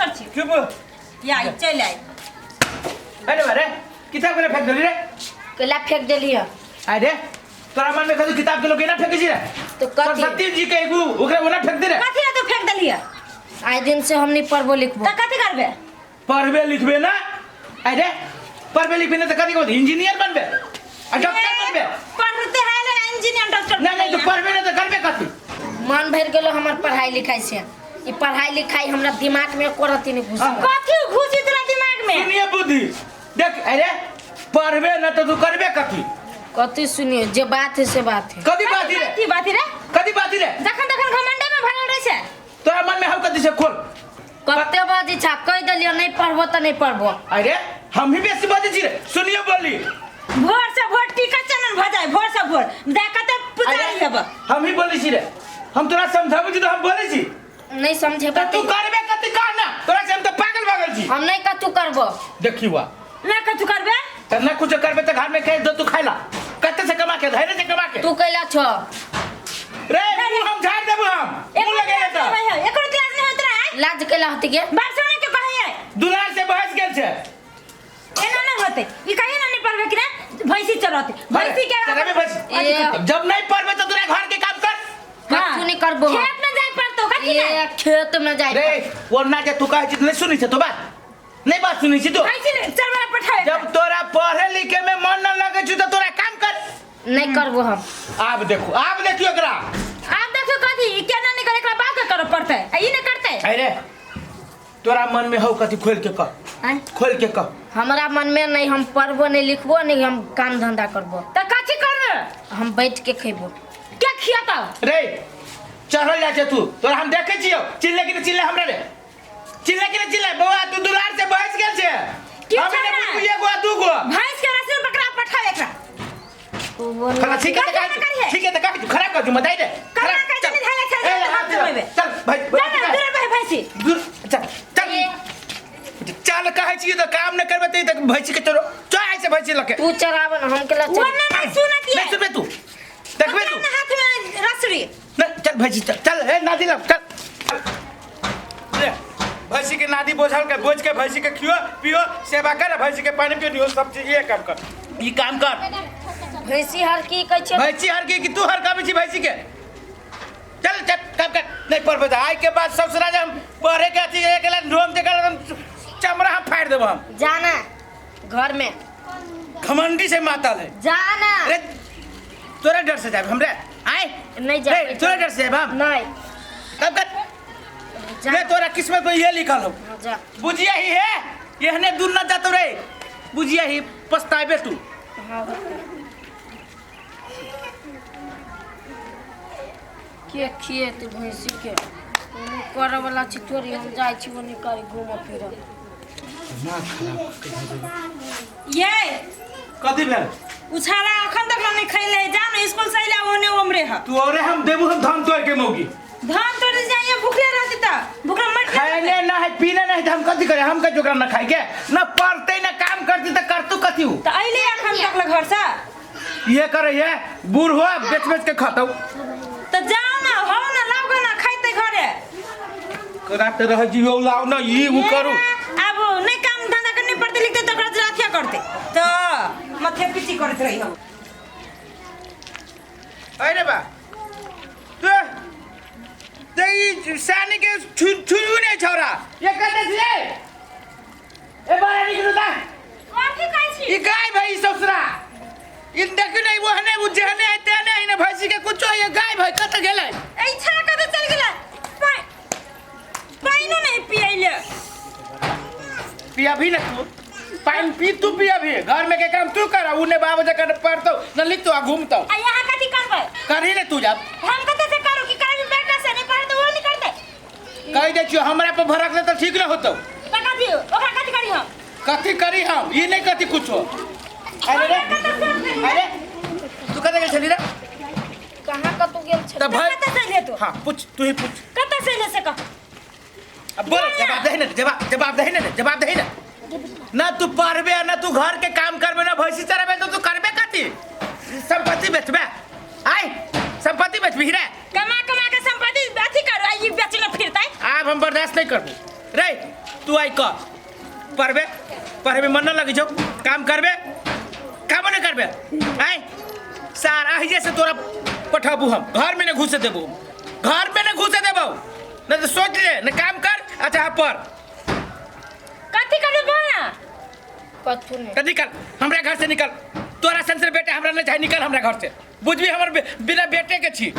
कर छी चुप या चल आई अरे बारे किताब के फेंक देली रे केला फेंक देली है अरे तोरा मन में खाली किताब के लोग ना फेंके छी रे तो कथी सरस्वती जी के एगो ओकरा ओना फेंक दे रे कथी रे तू फेंक देली है आए दिन से हमनी पढ़बो लिखबो त कथी करबे पढ़बे लिखबे ना अरे पढ़बे लिखबे ना तो कथी को इंजीनियर बनबे डॉक्टर बनबे पढ़ते है ना इंजीनियर डॉक्टर नहीं तो पढ़बे ना तो करबे कथी मन भर गेलो हमर पढ़ाई लिखाई से ई पढ़ाई लिखाई हमरा दिमाग में करती नहीं घुस कथी घुसी तोरा दिमाग में सुनिए बुद्धि देख अरे पढ़बे ना तो तू करबे कथी कथी सुनिए जे बात है से बात है कथी बात रे की बात रे कथी बात रे जखन तखन घमंडे में भरल रहे छै तोरा मन में हम कथी से खोल कते बाजी छा कह देलियो नहीं पढ़बो त नहीं पढ़बो अरे हम ही बेसी बाजे छी रे सुनिए बोली भोर से भोर टीका चनन भ जाय भोर से भोर देखते पुजारी हेब हम ही बोली छी रे हम तोरा समझाबे छी तो हम बोले छी नहीं समझे तो तू करबे कथी का ना तोरा से हम तो पागल भागल छी हम नहीं कतू करबो देखी हुआ ना कथू करबे त ना कुछ करबे तो घर में कह दो तू खाइला कते से कमा के धैर्य से कमा के तू कैला छ रे हम झाड़ देबो हम मुंह लगे त एकर क्लास नहीं होत रहा लाज कैला होती के बात सुने के कहै दुलार से बहस गेल छे एना ना होते ई कहिए ना नहीं पढ़बे कि ना भैंसी चराते भैंसी के तेरे में बस जब नहीं पढ़बे तो तोरा घर के काम कर कछु नहीं करबो खेत में जाय पड़तो कथी ये ना खेत में जाए रे वरना जे तू कहै छी नहीं सुनी छ तो बात नहीं बात सुनी छी तो भैंसी ने चरवा पठाए जब तोरा पढ़े लिखे में मन न लगे छी तो तोरा काम कर नहीं करबो हम आब देखियो एकरा आप देखो कथी ई केना नहीं करे एकरा बात करे पड़ते ई नहीं करते अरे तोरा मन में हो कथी खोल के कह खोल के कह हमरा मन में नहीं हम पढ़बो नहीं लिखबो नहीं हम काम धंधा करबो त कथी करबे हम बैठ के खइबो क्या खियाता रे चढ़ल जा छे तू तोरा हम देखे छियो चिल्ले कि चिल्ले हमरा रे चिल्ले कि चिल्ले बौआ तू दुलार से बहस गेल छे हम ने पूछ एगो दू गो भैंस के रस्सी बकरा पठाए एकरा तू बोल खला ठीक है तो काहे खराब कर तू बताई दे करना कैसे नहीं धाले चल भाई दूर भाई भैंसी दूर चल कहे छी तो काम न करबे त भैंसी के चलो चाय से भैंसी लके तू चराव न हम केला चल वरना नहीं सुनती है नहीं सुनबे तू देखबे तू हाथ में रसरी चल भैंसी चल ए नादी लग चल ले भैंसी के नादी बोझल के बोझ के भैंसी के खियो पियो सेवा कर भैंसी के पानी पियो सब चीज ये काम कर ई काम कर भैंसी हर की कहै छै भैंसी हर की कि तू हर काबे छी भैंसी के चल काम कर नहीं पढ़बे त आइ के बाद ससुरा जे हम पढ़े के अथी एक लाइन रोम दे कर चमड़ा हम फाड़ देब हम जाना घर में घमंडी से मातल है जाना अरे तोरा डर से जाब हमरे आए नहीं जा तोरा डर से जाब नहीं तब कर रे तोरा किस्मत में ये लिखल हो जा बुझिया ही है यहने दूर न जातो रे बुझिया ही पछताबे तू हां के खिए तू भैंसी के करे वाला छी थोड़ी हम जाय छी ओनी करी घूम फिर ना खराब ये कथी भेल उछारा अखन तक नहीं खैले जान स्कूल से आइला ओने ओमरे ह तू औरे हम देबू हम धान तोड़ के मौगी धान तोड़ जाइए भूखले रहती त भूखला मर खाने ना है पीने नहीं हम कथी करे हम का जोकरा ना खाई के ना पढ़ते ना काम करती त करतू कथी हूं त आइले अखन तक घर से ये करे ये बूढ़ हो बेच के खातौ त जाओ ना हो ना लाओ ना खाइते घरे कराते रह जियो लाओ ना ई उ करू अब नहीं काम धंधा करने पड़ते लिखते तो कर राखिया करते तो मथे पिची करते रही हो अरे बा तो ई सानी के छुनु नहीं छोरा ये कते से ए बारे निकलू ता कथी कहै छी ई गाय भाई ससुरा इन देखु नहीं वो हने बुझने आते नहीं ना भैंसी के कुछ ये गाय भाई कत गेलै ए छा कत चल गेला पानी नहीं पियले पिया भी ना तू पानी पी तू पिया भी घर में के काम तू कर उने बाबू जे कर पड़तो न लिखतो आ घूमतो आ यहां कथी करबै करही ने तू जब हम कत से करू कि काल बेटा से नहीं पढ़े तो वो नहीं करते कह दे छियो हमरा पे भरक ले तो ठीक न होतो त कथी ओकरा कथी करी हम कथी करी हम ई नहीं कथी कुछो अरे रे अरे तू कते गेल छली रे कहां का तू गेल छ त भाई कत से ले तो हां पूछ तू ही पूछ कत से ले से कह अब बोल जवाब दे ना ना तू पढ़बे ना तू घर के काम करबे ना भैंसी चराबे तो तू करबे कथी संपत्ति बेचबे आई संपत्ति बेचबी रे कमा के संपत्ति अथी कर आई बेचले फिरतै अब हम बर्दाश्त नहीं करबो रे तू आई कर पढ़बे पढ़बे मन न लगी जो काम करबे काम न करबे आय सारा ही जैसे तोरा पठाबू हम घर में न घुसे देबो घर में न घुसे देबो न तो सोच ले न काम कर अच्छा पर कथी करबे बोला कथू नहीं कदी कर हमरा घर से निकल तोरा संसर बेटे हमरा न चाहे निकल हमरा घर से बुझबी हमर बिना बेटे के छी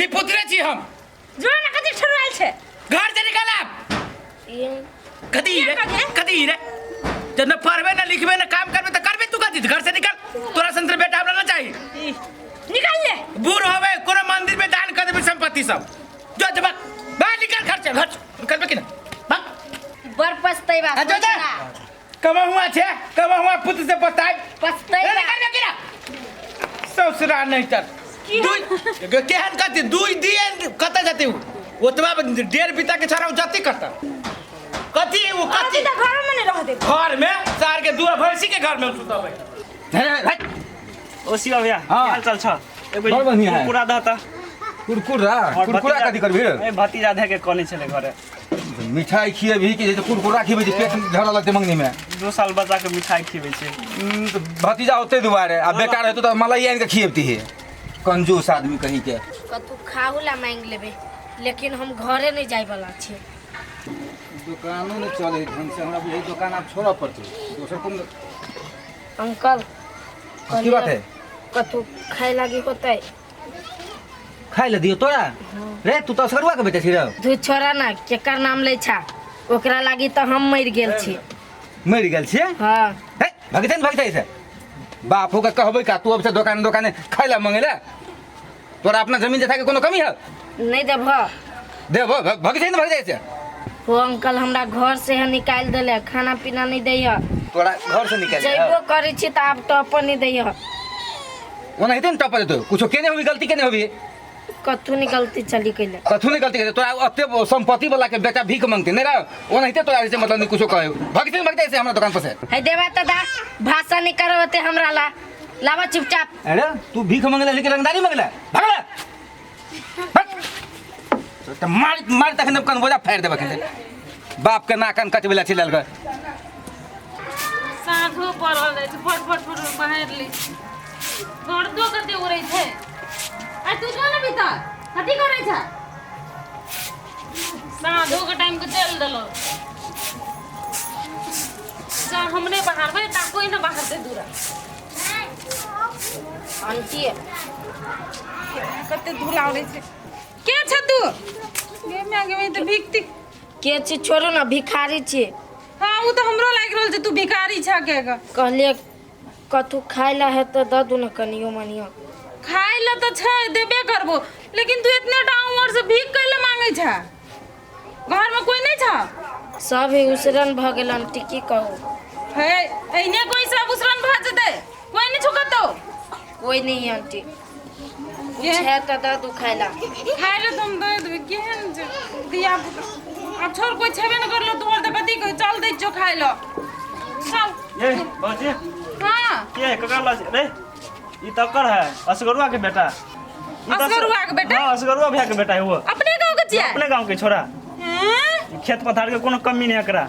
निपुत्रे छी हम जो न कथी छुड़ाल छे घर से निकल आप ये कदी रे जब न पढ़बे न लिखबे न काम करबे त करबे तू कदी घर से निकल तोरा संसर बेटा हमरा न चाहिए निकाल ले बूढ़ होवे कोनो मंदिर में दान कर देबे संपत्ति सब जो जब बाहर निकल घर से घर निकलबे कि ना भाग बर पछतैबा जो जा कमा हुआ पुत्र से पछताई पछतैबा निकलबे कि ना ससुरा नहीं तर दुई केहन कथी दुई दिए कत जाते हो ओतबा डेढ़ बीता के छाड़ा जाते करता कथी वो कथी त घर में नहीं रह दे घर में सार के दूर भैंसी के घर में सुतबै ओ शिवा भैया हाँ। हाल चाल छ बड़ बढ़िया है। पूरा दहता कुरकुरा कुरकुरा कथी करबी ए भतीजा धे के कोनी छले घरे मिठाई खिएबही कि जैसे कुरकुरा खिएबही जे पेट झड़ा लगते मंगनी में 2 साल बच्चा के मिठाई खिबै छै तो भतीजा होते दुआरे आ बेकार हेतौ तो मलाई आनि के खिएबती है कंजूस आदमी कहीं के कथू खाहू ला मांग लेबे लेकिन हम घरे नहीं जाय वाला छी दुकानो ने चले ढंग से हमरा यही दुकान आप छोड़ा पड़ते दोसर कोन अंकल की बात है कथू खाए लागी होतै खाइ ले दियो तोरा रे तू तो सरुआ के बेटे छी रे दू छोरा ना केकर नाम लै छा ओकरा लागी तो हम मर गेल छी मरि गेल छी हाँ हे भगते से बापू के कहबै का तू अब से दुकान खाइ ला मंगे ले तोरा अपना जमीन जथा के कोनो कमी है नहीं देब देबो भगते से वो अंकल हमरा घर से है निकाल देले खाना पीना नहीं दैय तोरा घर से निकाल जइबो करै छी त आब तो अपन नहीं दैय ओनाहिते न टप देतो कुछो केने होबी गलती केने होबी कथू नहीं गलती चली कैले कथु नहीं गलती करे तोरा अत्ते संपत्ति वाला के बेटा भीख मांगते नहीं रहा ओनाहिते तोरा से मतलब नहीं कुछो कहे भगते से हमरा दुकान पर से है देबा त दा भाषा नहीं करवते हमरा ला लावा चुपचाप अरे तू भीख मांगले लेकिन रंगदारी मांगले भागले तो मार तखन कन बोझा फाड़ देबे के बाप के नाकन कटबेला छिलल ग साधु पड़ल रहे छै फट बाहर ली घर दो कते उड़ै छै आ तू जो न भीतर कथी करै छ साधु के टाइम के चल देलो जा हमने बाहर भाई ता कोई न बाहर से दूर आंटी कते दूर आवै छै के छ तू आगे में तो भिखती के छी छोड़ो ना भिखारी छी हाँ वो तो हमरो लाग रहल छै तू भिखारी छ के कहलिए कथू खाए ला है तो द दू न कनियो मनियो खाए ला तो छै देबे करबो लेकिन तू इतने टाइम उमर से भीख कैले मांगे छ घर में कोई नहीं छ सब ही उसरन भ गेल आंटी की कहू है एने कोई सब उसरन भ जते कोई नहीं छुकतो कोई नहीं आंटी कुछ है तो द दू खाए ला खाए ला तुम दे देबे केहन छै दिया अब छोड़ कोई छेबे न करलो तोर त कथी कह चल दे जो खाए लो चल ये बाजी हां के ककर ला रे ई तकर है असगरुआ के बेटा ई तो असगरुआ के बेटा? हां असगरुआ भैया के बेटा है वो अपने गांव के छियै अपने गांव के छोरा हैं खेत पथार के कोनो कमी नहीं एकरा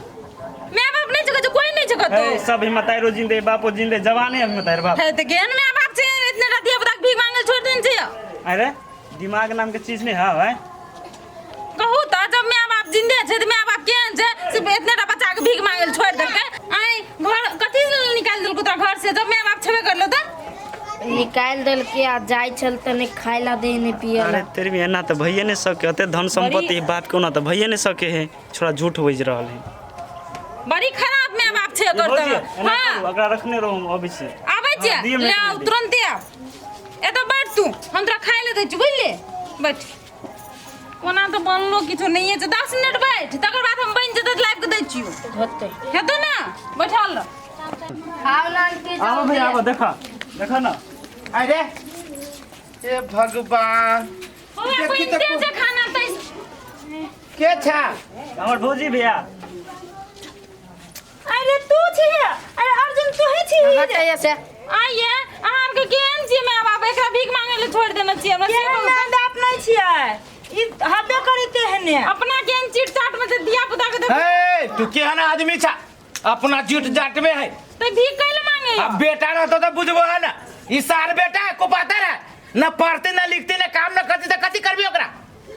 मैं बाप नहीं जगह कोई नहीं जगह ए सब हिम्मताइरो जिंदे बापो जिंदे जवान है हिम्मताइर बाप है तो केहन मैं बाप से इतने रातिया बता भीख मांगल छोड़ देन छियै अरे दिमाग नाम के चीज नहीं है भाई कहू त जब मैं बाप जिंदे छै त मैं बाप केहन छै सिर्फ इतने टा बच्चा के भीख मांगल छोड़ देलकै आई घर कथी निकाल देलको तोरा घर से जब मैं बाप छबे करलो त निकाल देल के आ जाय छल त नहीं खाए ला दे नहीं पिए अरे ला तेरे भी है ना तो भैया नहीं सके अते धन संपत्ति बात को ना तो भैया नहीं सके है छोड़ा झूठ बज रहा है बड़ी खराब मैं बाप छै करतो हां अगर रखने रहो अभी से आबै हाँ, दिए छै मिनट ले में। तुरंत आ ए तो बैठ तू हम तोरा खाए ले दै छी बुझले बैठ कोना तो बनलो किछो नहीं छै 10 मिनट बैठ तकर बाद हम बन जेतै लाइव के दै छियो होते हेतौ ना बैठल रह आओ ना आंटी आओ भैया आओ देखा देखा ना अरे हे भगवान ओए देखी कोई तो दे जे खाना तै के छा हमार भौजी भैया अरे तू छी अरे अर्जुन तू ही छी हटे ऐसे आइए अहाँ के केहन छी मैं बाप एकरा भीख मांगे ले छोड़ देना छी हमरा से माय बाप नहीं छियै ई हबे करिते हने अपना केहन चीट चाट में से दिया पुता के दे हे तू केहन आदमी छा अपना जुट जाट में है तो भीख कैले मांगे अब बेटा रहता तो बुझबो है ना ई सार बेटा है कुपातर है न पढ़ते न लिखते न काम न करते तो कथी करबी ओकरा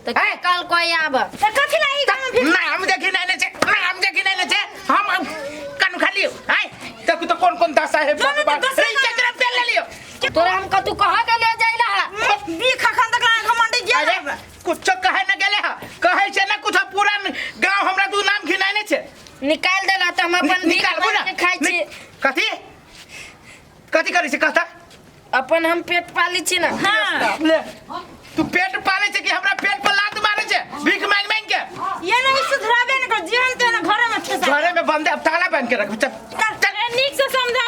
तो हैं? कल कोई आब तो कथी लाई गाँव में भीख ना हम देखी नहीं छे ना हम देखी नहीं छे हम कान खा लियो हैं तक तो कौन दशा है दोनों तो दशा रे चक्र पे ले लियो तोरा हम कतू कहा के ले जाइला भीख खन तक लाए घमंडी गेल अरे कुछ कहे न गेले हा कहे छे ना कुछ पूरा गांव हमरा तू नाम घिनाने छे निकाल देला त हम अपन भीख निकालबो ना मांग के खाइ छी कथी कथी करै छे कहता अपन हम पेट पाली छी ना हाँ ले तू पेट पाले छे कि हमरा पेट पर लात मारे छे भीख मांग मांग के ये नहीं सुधराबे न कर जीवन ते न घर में ठेसा घरे में बंदे अब ताला बांध के रख चल नीक से समझा